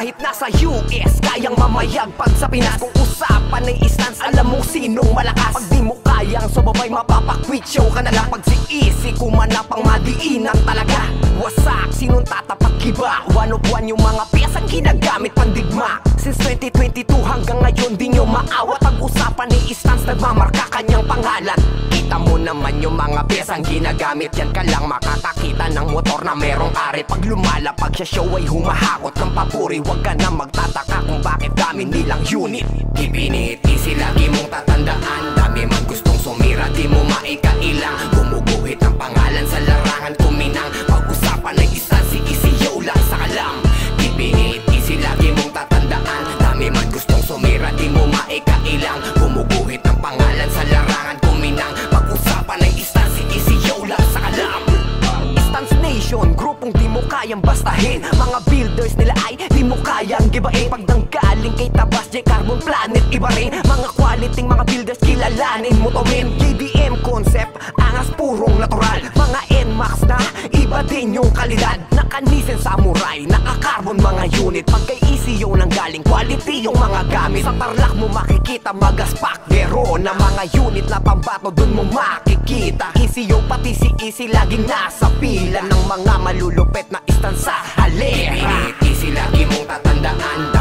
kahit nasa US, kayang mamayag pag sa Pinas. Kung usapan ay stance, alam mo sinong malakas. Pag di mo kayang sumabay, mapapakwit show ka na lang. Pag si Easy kumanap ang madiinan talaga. Wasak, sinong tatapat kiba? One of one yung mga piyesang ginagamit pandigma. Since 2022 hanggang ngayon di nyo maawat. Pag usapan ni stance, nagmamarka kanyang pangalan. Kita mo naman yung mga piyesang ginagamit. Yan ka lang makakakita ng motor na merong ari. Pag lumalapag siya show ay humahakot ng papuri. Huwag ka na magtataka kung bakit dami nilang unit. Keeping it easy, lagi mong tatandaan. Dami man gustong sumira, di mo maikailang. Gumuguhit ang pangalan sa larangan, kuminang. Pag-usapan ay isa si Easy, yo lang sa kalam. Keeping it easy, lagi mong tatandaan. Dami man gustong sumira, di mo maikailang. Gumuguhit ang pangalan sa larangan, kuminang. Pag-usapan ay isa si Easy, yo lang sa kalam. Stance Nation, grupong di mo kayang bastahin. Mga builders nila ay di mo kayang gibain. Pag nanggaling kay Tabas, J Carbon Planet, iba rin. Mga quality mga builders, kilalanin mo to win. JDM concept, angas purong natural. Mga NMAX na, iba din yung kalidad. Naka-Nissan Samurai, naka-carbon mga unit. Pag kay Easy yung nanggaling, quality yung mga gamit. Sa Tarlac mo makikita magaspak gero na mga unit na pambato, dun mo makikita. Easy yung pati si Easy laging nasa pila ng mga malulupet na istansa halera. Easy, lagi mong tatandaan.